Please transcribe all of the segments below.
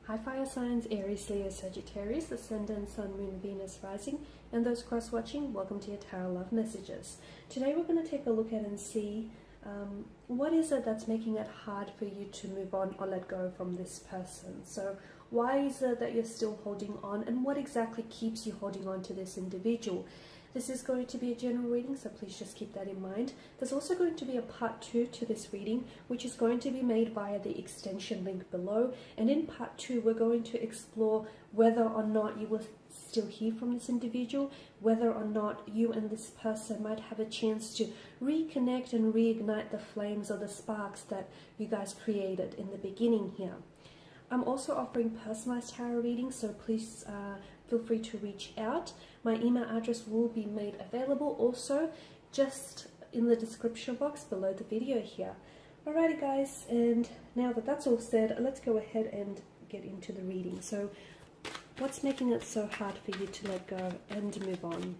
Hi fire signs, Aries, Leo, Sagittarius, Ascendant, Sun, Moon, Venus, Rising, and those cross-watching, welcome to your Tarot Love Messages. Today we're going to take a look at and see what is it that's making it hard for you to move on or let go from this person. So why is it that you're still holding on, and what exactly keeps you holding on to this individual? This is going to be a general reading, so please just keep that in mind. There's also going to be a part 2 to this reading, which is going to be made via the extension link below. And in part 2, we're going to explore whether or not you will still hear from this individual, whether or not you and this person might have a chance to reconnect and reignite the flames or the sparks that you guys created in the beginning here. I'm also offering personalized tarot readings, so please feel free to reach out. My email address will be made available also just in the description box below the video here. Alrighty guys, and now that that's all said, let's go ahead and get into the reading. So what's making it so hard for you to let go and move on?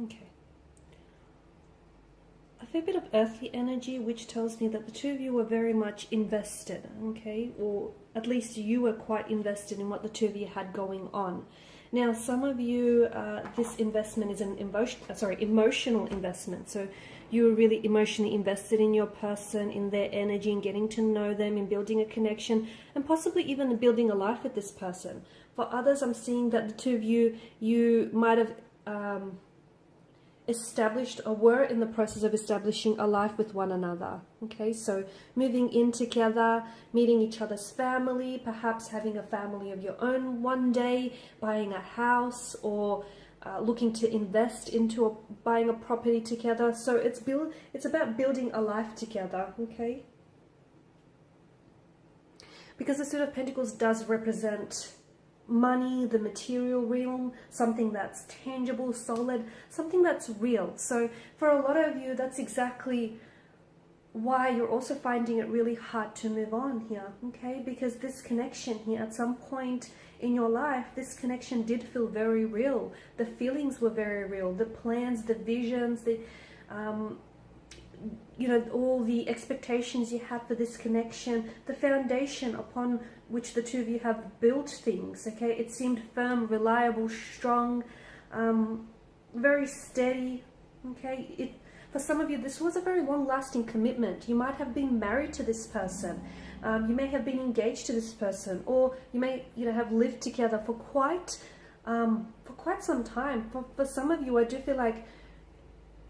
Okay. A fair bit of earthly energy, which tells me that the two of you were very much invested, okay? Or at least you were quite invested in what the two of you had going on. Now, some of you, this investment is an emotional investment. So you were really emotionally invested in your person, in their energy, in getting to know them, in building a connection, and possibly even building a life with this person. For others, I'm seeing that the two of you might have established or were in the process of establishing a life with one another. Okay, so moving in together, meeting each other's family, perhaps having a family of your own one day, buying a house, or looking to invest into buying a property together. So it's about building a life together. Okay, because the Suit of Pentacles does represent money, the material realm, something that's tangible, solid, something that's real. So for a lot of you, that's exactly why you're also finding it really hard to move on here, okay? Because this connection here, at some point in your life, this connection did feel very real. The feelings were very real. The plans, the visions, the you know, all the expectations you have for this connection, the foundation upon which the two of you have built things, okay? It seemed firm, reliable, strong, very steady, okay? For some of you, this was a very long-lasting commitment. You might have been married to this person. You may have been engaged to this person, or you may, you know, have lived together for quite some time. For some of you, I do feel like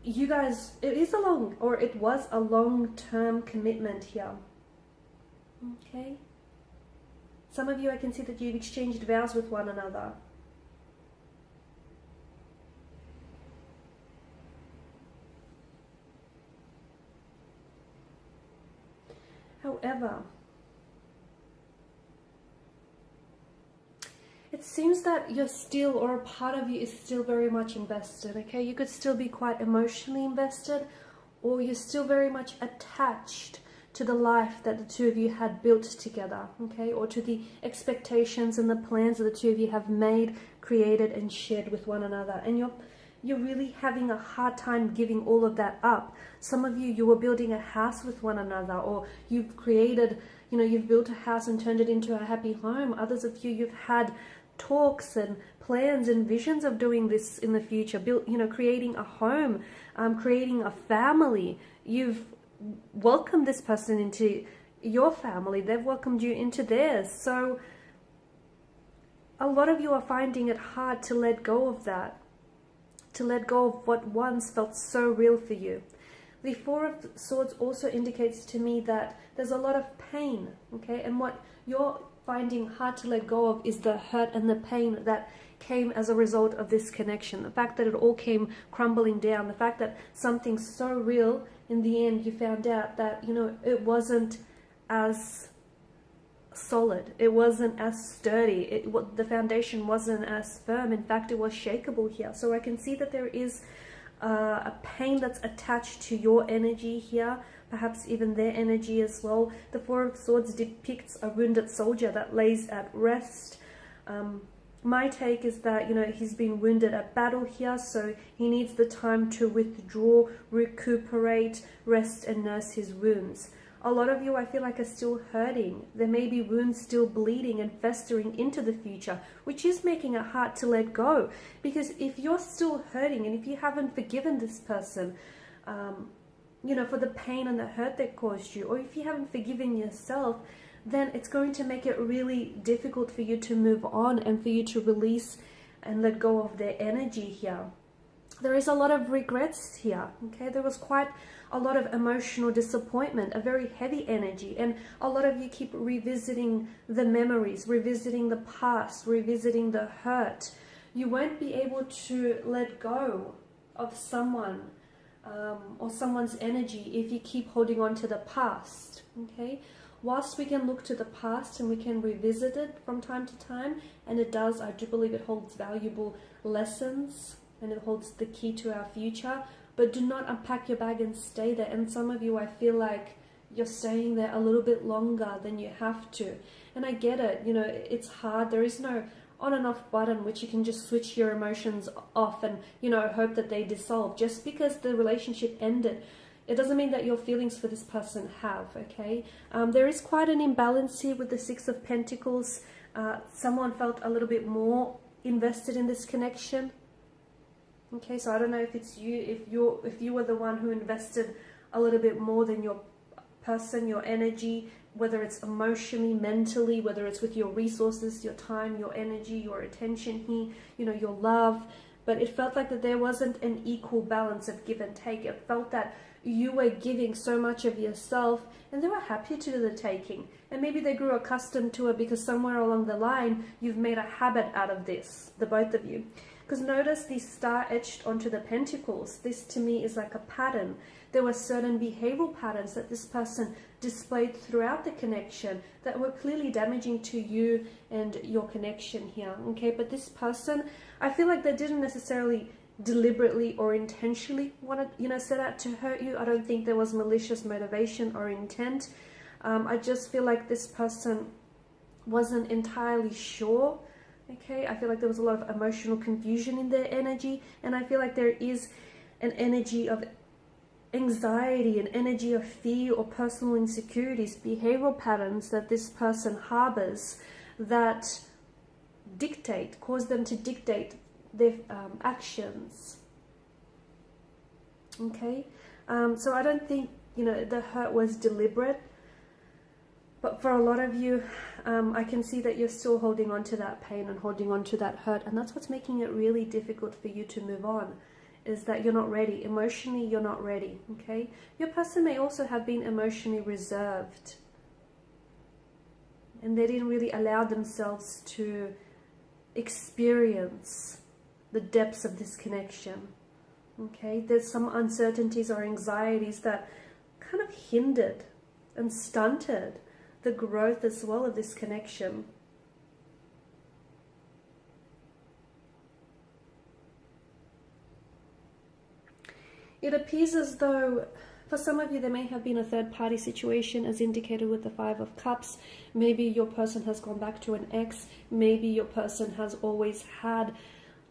you guys, it was a long-term commitment here. Okay. Some of you, I can see that you've exchanged vows with one another. However, it seems that you're still, or a part of you is still very much invested, okay? You could still be quite emotionally invested, or you're still very much attached to the life that the two of you had built together, okay, or to the expectations and the plans that the two of you have made, created, and shared with one another. And you're really having a hard time giving all of that up. Some of you, you were building a house with one another, or you've created, you know, you've built a house and turned it into a happy home. Others of you, you've had talks and plans and visions of doing this in the future, creating a home, creating a family. You've welcomed this person into your family. They've welcomed you into theirs. So a lot of you are finding it hard to let go of that, to let go of what once felt so real for you. The Four of Swords also indicates to me that there's a lot of pain, okay? And what you're finding hard to let go of is the hurt and the pain that came as a result of this connection. The fact that it all came crumbling down, the fact that something so real, in the end you found out that, you know, it wasn't as solid, it wasn't as sturdy, the foundation wasn't as firm. In fact, it was shakeable here. So I can see that there is a pain that's attached to your energy here, perhaps even their energy as well. The Four of Swords depicts a wounded soldier that lays at rest. My take is that, you know, he's been wounded at battle here, so he needs the time to withdraw, recuperate, rest, and nurse his wounds. A lot of you, I feel like, are still hurting. There may be wounds still bleeding and festering into the future, which is making it hard to let go. Because if you're still hurting and if you haven't forgiven this person, you know, for the pain and the hurt that caused you, or if you haven't forgiven yourself, then it's going to make it really difficult for you to move on and for you to release and let go of their energy here. There is a lot of regrets here, okay? There was quite a lot of emotional disappointment, a very heavy energy, and a lot of you keep revisiting the memories, revisiting the past, revisiting the hurt. You won't be able to let go of someone or someone's energy if you keep holding on to the past, okay? Whilst we can look to the past and we can revisit it from time to time, and it does, I do believe it holds valuable lessons and it holds the key to our future, but do not unpack your bag and stay there. And some of you, I feel like you're staying there a little bit longer than you have to. And I get it, you know, it's hard. There is no on and off button which you can just switch your emotions off and, you know, hope that they dissolve. Just because the relationship ended, it doesn't mean that your feelings for this person have, okay? There is quite an imbalance here with the Six of Pentacles. Someone felt a little bit more invested in this connection. Okay, so I don't know if it's you, if you were the one who invested a little bit more than your person, your energy, whether it's emotionally, mentally, whether it's with your resources, your time, your energy, your attention here, you know, your love. But it felt like that there wasn't an equal balance of give and take. It felt that you were giving so much of yourself and they were happy to do the taking. And maybe they grew accustomed to it because somewhere along the line, you've made a habit out of this, the both of you. Because notice the star etched onto the pentacles. This to me is like a pattern. There were certain behavioral patterns that this person displayed throughout the connection that were clearly damaging to you and your connection here. Okay, but this person, I feel like they didn't necessarily deliberately or intentionally want to, you know, set out to hurt you. I don't think there was malicious motivation or intent. I just feel like this person wasn't entirely sure. Okay, I feel like there was a lot of emotional confusion in their energy, and I feel like there is an energy of anxiety, an energy of fear or personal insecurities, behavioral patterns that this person harbors that cause them to dictate their actions. Okay, so I don't think, you know, the hurt was deliberate. But for a lot of you, I can see that you're still holding on to that pain and holding on to that hurt. And that's what's making it really difficult for you to move on, is that you're not ready. Emotionally, you're not ready, okay? Your person may also have been emotionally reserved. And they didn't really allow themselves to experience the depths of this connection, okay? There's some uncertainties or anxieties that kind of hindered and stunted the growth as well of this connection. It appears as though For some of you, there may have been a third-party situation as indicated with the Five of Cups. Maybe your person has gone back to an ex. Maybe your person has always had,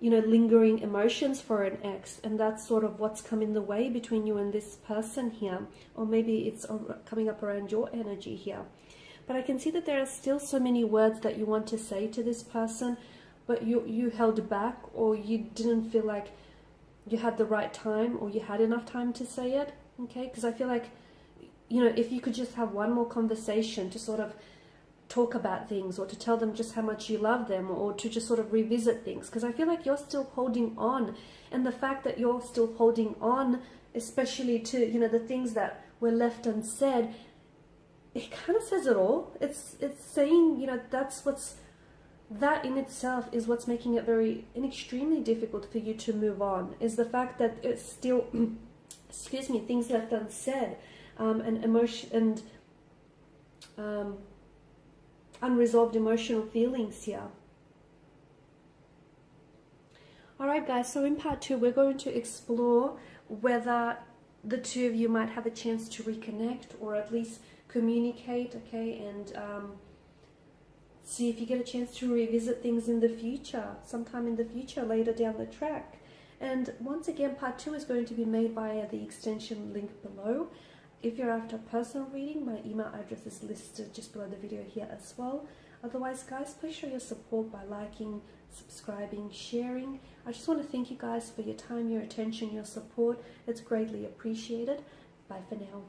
you know, lingering emotions for an ex, and that's sort of what's come in the way between you and this person here. Or maybe it's coming up around your energy here. But I can see that there are still so many words that you want to say to this person, but you held back, or you didn't feel like you had the right time, or you had enough time to say it. Okay, because I feel like, you know, if you could just have one more conversation to sort of talk about things, or to tell them just how much you love them, or to just sort of revisit things, because I feel like you're still holding on. And the fact that you're still holding on, especially to, you know, the things that were left unsaid, it kind of says it all. It's saying, you know, that in itself is what's making it extremely difficult for you to move on, is the fact that it's still excuse me, things left unsaid, and emotion and unresolved emotional feelings here. Alright guys, so in part 2 we're going to explore whether the two of you might have a chance to reconnect, or at least communicate, okay, and see if you get a chance to revisit things in the future, sometime in the future, later down the track. And once again, part 2 is going to be made via the extension link below. If you're after a personal reading, my email address is listed just below the video here as well. Otherwise, guys, please show your support by liking, subscribing, sharing. I just want to thank you guys for your time, your attention, your support. It's greatly appreciated. Bye for now.